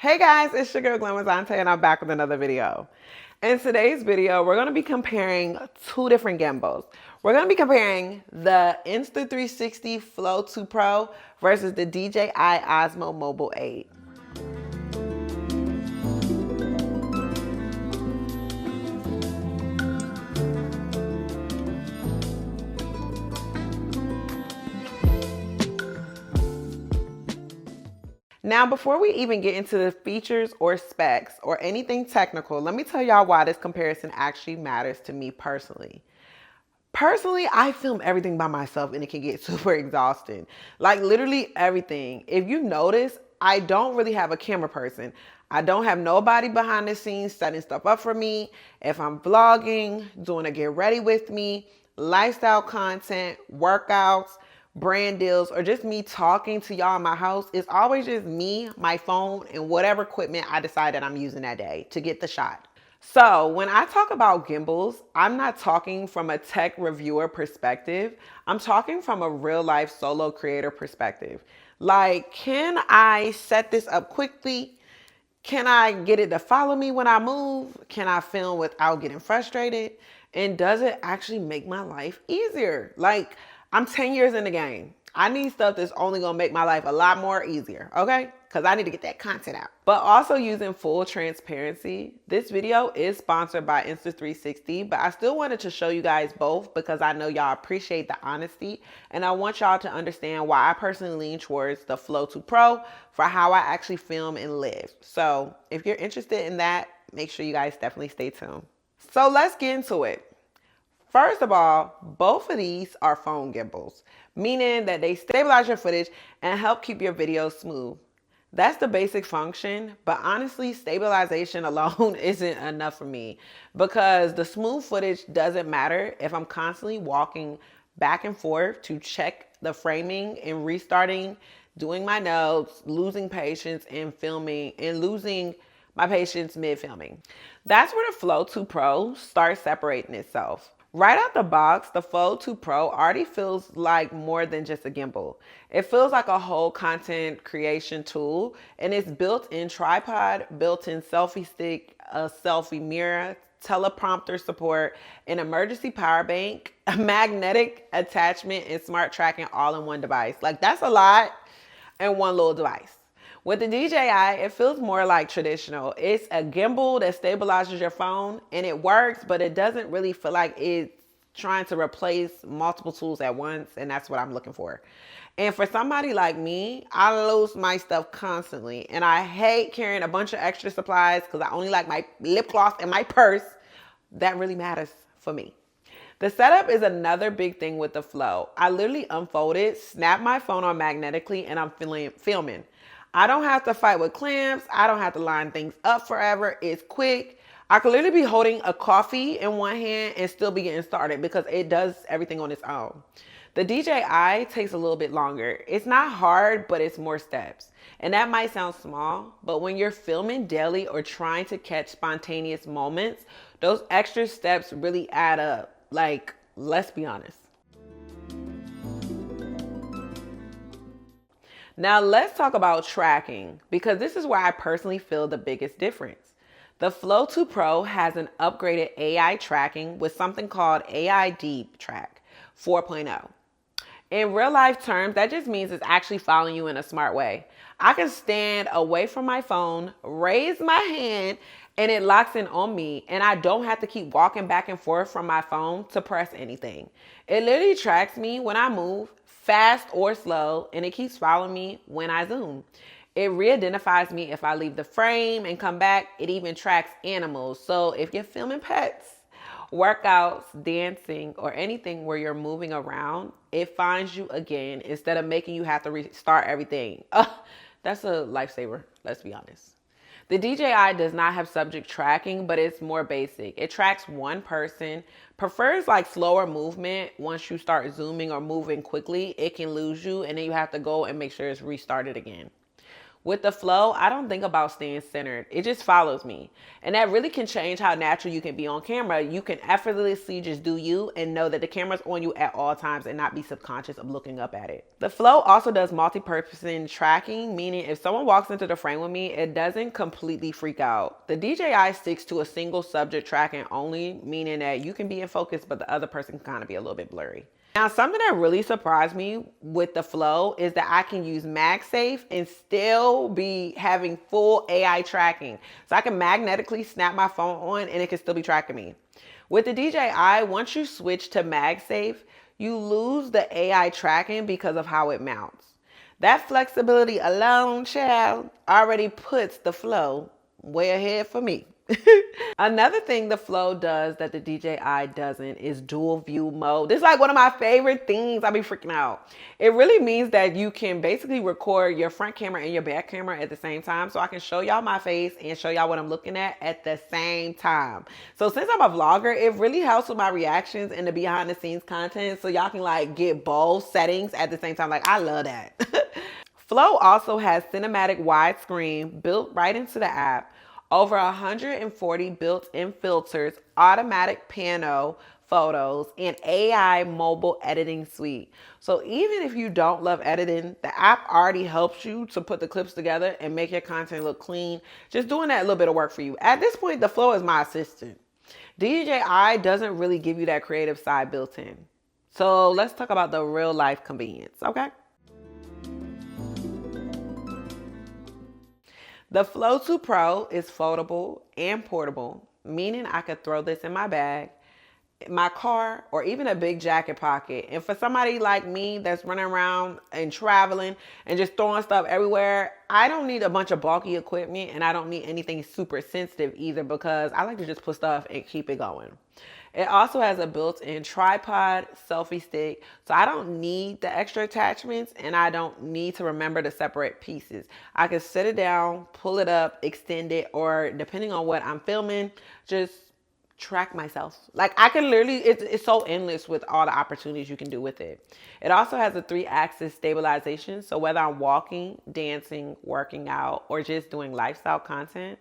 Hey guys, it's your girl Glamazante and I'm back with another video. In today's video, we're going to be comparing two different gimbals. We're going to be comparing the Insta360 Flow 2 Pro versus the DJI Osmo Mobile 8. Now, before we even get into the features or specs or anything technical, let me tell y'all why this comparison actually matters to me personally. Personally, I film everything by myself and it can get super exhausting. Like literally everything. If you notice, I don't really have a camera person. I don't have nobody behind the scenes setting stuff up for me. If I'm vlogging, doing a get ready with me, lifestyle content, workouts, brand deals, or just me talking to y'all in my house, it's always just me, my phone, and whatever equipment I decide that I'm using that day to get the shot. So when I talk about gimbals, I'm not talking from a tech reviewer perspective. I'm talking from a real life solo creator perspective. Like, can I set this up quickly? Can I get it to follow me when I move? Can I film without getting frustrated? And does it actually make my life easier? Like, I'm 10 years in the game. I need stuff that's only gonna make my life a lot more easier, okay? Because I need to get that content out. But also using full transparency, this video is sponsored by Insta360, but I still wanted to show you guys both because I know y'all appreciate the honesty and I want y'all to understand why I personally lean towards the Flow 2 Pro for how I actually film and live. So if you're interested in that, make sure you guys definitely stay tuned. So let's get into it. First of all, both of these are phone gimbals, meaning that they stabilize your footage and help keep your videos smooth. That's the basic function, but honestly, stabilization alone isn't enough for me because the smooth footage doesn't matter if I'm constantly walking back and forth to check the framing and restarting, doing my notes, losing patience in filming, and losing my patience mid-filming. That's where the Flow 2 Pro starts separating itself. Right out the box, the Flow 2 Pro already feels like more than just a gimbal. It feels like a whole content creation tool, and it's built-in tripod, built-in selfie stick, a selfie mirror, teleprompter support, an emergency power bank, a magnetic attachment, and smart tracking all in one device. Like, that's a lot in one little device. With the DJI, it feels more like traditional. It's a gimbal that stabilizes your phone and it works, but it doesn't really feel like it's trying to replace multiple tools at once, and that's what I'm looking for. And for somebody like me, I lose my stuff constantly, and I hate carrying a bunch of extra supplies because I only like my lip gloss and my purse. That really matters for me. The setup is another big thing with the Flow. I literally unfold it, snap my phone on magnetically, and I'm filming. I don't have to fight with clamps. I don't have to line things up forever. It's quick. I could literally be holding a coffee in one hand and still be getting started because it does everything on its own. The DJI takes a little bit longer. It's not hard, but it's more steps. And that might sound small, but when you're filming daily or trying to catch spontaneous moments, those extra steps really add up. Like, let's be honest. Now let's talk about tracking because this is where I personally feel the biggest difference. The Flow 2 Pro has an upgraded AI tracking with something called AI Deep Track 4.0. In real life terms, that just means it's actually following you in a smart way. I can stand away from my phone, raise my hand, and it locks in on me, and I don't have to keep walking back and forth from my phone to press anything. It literally tracks me when I move, fast or slow, and it keeps following me when I zoom. It re-identifies me if I leave the frame and come back. It even tracks animals. So if you're filming pets, workouts, dancing, or anything where you're moving around, it finds you again instead of making you have to restart everything. That's a lifesaver, let's be honest. The DJI does not have subject tracking, but it's more basic. It tracks one person, prefers like slower movement. Once you start zooming or moving quickly, it can lose you and then you have to go and make sure it's restarted again. With the flow, I don't think about staying centered. It just follows me. And that really can change how natural you can be on camera. You can effortlessly just do you and know that the camera's on you at all times and not be subconscious of looking up at it. The flow also does multi-purpose tracking, meaning if someone walks into the frame with me, it doesn't completely freak out. The DJI sticks to a single subject tracking only, meaning that you can be in focus, but the other person can kind of be a little bit blurry. Now, something that really surprised me with the Flow is that I can use MagSafe and still be having full AI tracking. So I can magnetically snap my phone on and it can still be tracking me. With the DJI, once you switch to MagSafe, you lose the AI tracking because of how it mounts. That flexibility alone, child, already puts the Flow way ahead for me. Another thing the Flow does that the DJI doesn't is dual view mode. This is like one of my favorite things. I be freaking out. It really means that you can basically record your front camera and your back camera at the same time. So I can show y'all my face and show y'all what I'm looking at the same time. So since I'm a vlogger, it really helps with my reactions and the behind the scenes content. So y'all can like get both settings at the same time. Like I love that. Flow also has cinematic widescreen built right into the app. Over 140 built-in filters, automatic pano photos, and AI mobile editing suite. So even if you don't love editing, the app already helps you to put the clips together and make your content look clean. Just doing that little bit of work for you. At this point, the Flow is my assistant. DJI doesn't really give you that creative side built in. So let's talk about the real life convenience, okay? The Flow 2 Pro is foldable and portable, meaning I could throw this in my bag, my car, or even a big jacket pocket. And for somebody like me that's running around and traveling and just throwing stuff everywhere, I don't need a bunch of bulky equipment and I don't need anything super sensitive either because I like to just put stuff and keep it going. It also has a built-in tripod, selfie stick, so I don't need the extra attachments and I don't need to remember to separate pieces. I can set it down, pull it up, extend it, or depending on what I'm filming, just track myself. Like I can literally, it's so endless with all the opportunities you can do with it. It also has a 3-axis stabilization, so whether I'm walking, dancing, working out, or just doing lifestyle content,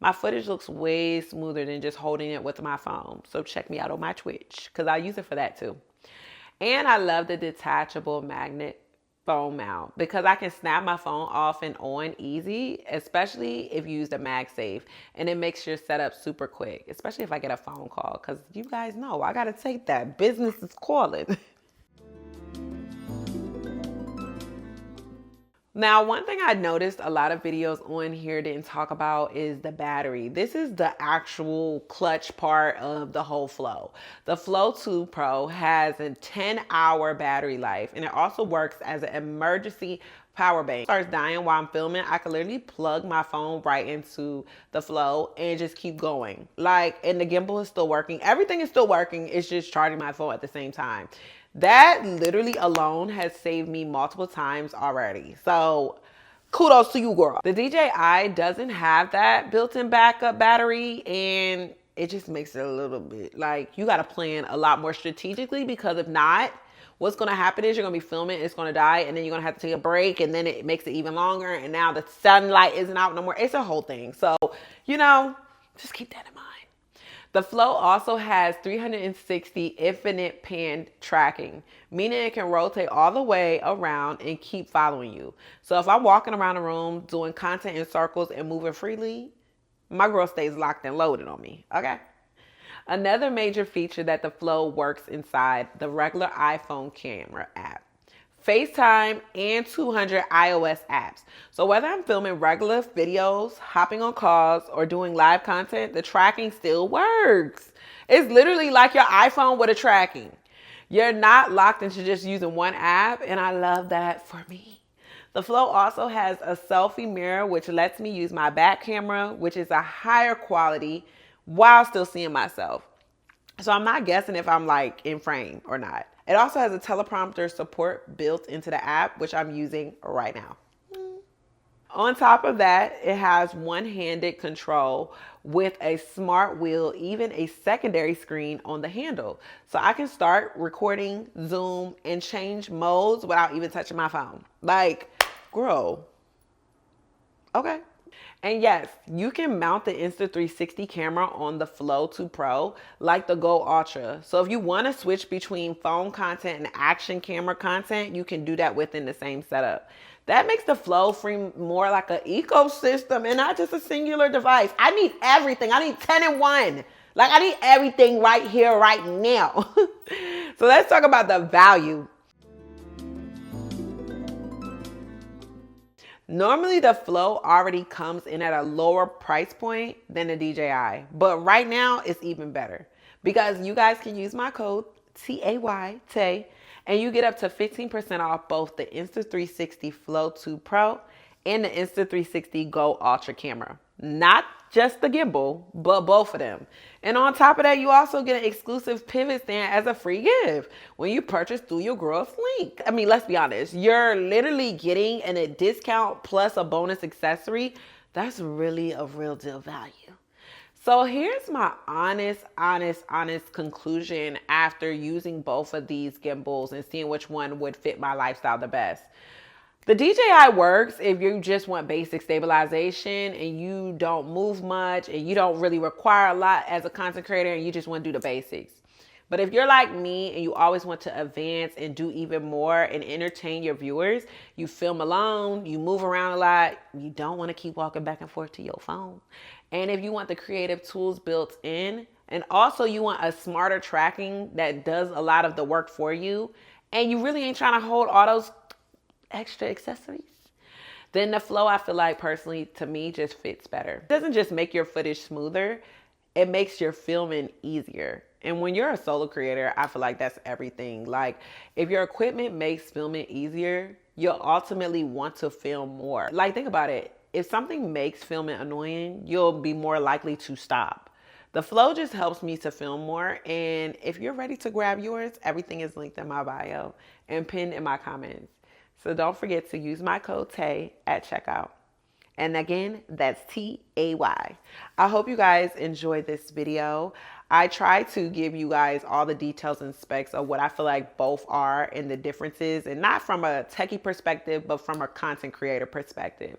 my footage looks way smoother than just holding it with my phone. So check me out on my Twitch because I use it for that too. And I love the detachable magnet phone mount because I can snap my phone off and on easy, especially if you use the MagSafe. And it makes your setup super quick, especially if I get a phone call because you guys know I got to take that. Business is calling. Now, one thing I noticed a lot of videos on here didn't talk about is the battery. This is the actual clutch part of the whole Flow. The Flow 2 Pro has a 10-hour battery life, and it also works as an emergency power bank. If it starts dying while I'm filming, I can literally plug my phone right into the Flow and just keep going. And the gimbal is still working. Everything is still working. It's just charging my phone at the same time. That literally alone has saved me multiple times already. So kudos to you, girl. The DJI doesn't have that built-in backup battery, and it just makes it a little bit like you got to plan a lot more strategically because if not, what's going to happen is you're going to be filming, it's going to die, and then you're going to have to take a break, and then it makes it even longer, and now the sunlight isn't out no more. It's a whole thing. So, just keep that in mind. The Flow also has 360 infinite pan tracking, meaning it can rotate all the way around and keep following you. So if I'm walking around the room doing content in circles and moving freely, my girl stays locked and loaded on me, okay? Another major feature that the Flow works inside the regular iPhone camera app. FaceTime, and 200 iOS apps. So whether I'm filming regular videos, hopping on calls, or doing live content, the tracking still works. It's literally like your iPhone with a tracking. You're not locked into just using one app, and I love that for me. The Flow also has a selfie mirror, which lets me use my back camera, which is a higher quality, while still seeing myself. So I'm not guessing if I'm in frame or not. It also has a teleprompter support built into the app, which I'm using right now. On top of that, it has one-handed control with a smart wheel, even a secondary screen on the handle. So I can start recording, zoom, and change modes without even touching my phone. Girl, Okay. And yes, you can mount the Insta360 camera on the Flow 2 Pro like the Go Ultra. So if you want to switch between phone content and action camera content, you can do that within the same setup. That makes the Flow free more like an ecosystem and not just a singular device. I need everything. I need 10 in 1. Like I need everything right here, right now. So let's talk about the value. Normally the Flow already comes in at a lower price point than the DJI, but right now it's even better because you guys can use my code TAY, and you get up to 15% off both the Insta360 Flow 2 Pro and the Insta360 Go Ultra camera. Not just the gimbal, but both of them. And on top of that, you also get an exclusive pivot stand as a free gift when you purchase through your girl's link. I mean, let's be honest, you're literally getting a discount plus a bonus accessory. That's really a real deal value. So here's my honest conclusion after using both of these gimbals and seeing which one would fit my lifestyle the best. The DJI works if you just want basic stabilization and you don't move much and you don't really require a lot as a content creator and you just want to do the basics. But if you're like me and you always want to advance and do even more and entertain your viewers, you film alone, you move around a lot, you don't want to keep walking back and forth to your phone. And if you want the creative tools built in, and also you want a smarter tracking that does a lot of the work for you, and you really ain't trying to hold all those extra accessories, then the Flow, I feel like personally to me just fits better. It doesn't just make your footage smoother, it makes your filming easier. And when you're a solo creator, I feel like that's everything. Like if your equipment makes filming easier, you'll ultimately want to film more. Like think about it. If something makes filming annoying, you'll be more likely to stop. The Flow just helps me to film more. And if you're ready to grab yours, everything is linked in my bio and pinned in my comments. So don't forget to use my code TAY at checkout. And again, that's TAY. I hope you guys enjoyed this video. I try to give you guys all the details and specs of what I feel like both are and the differences, and not from a techie perspective, but from a content creator perspective.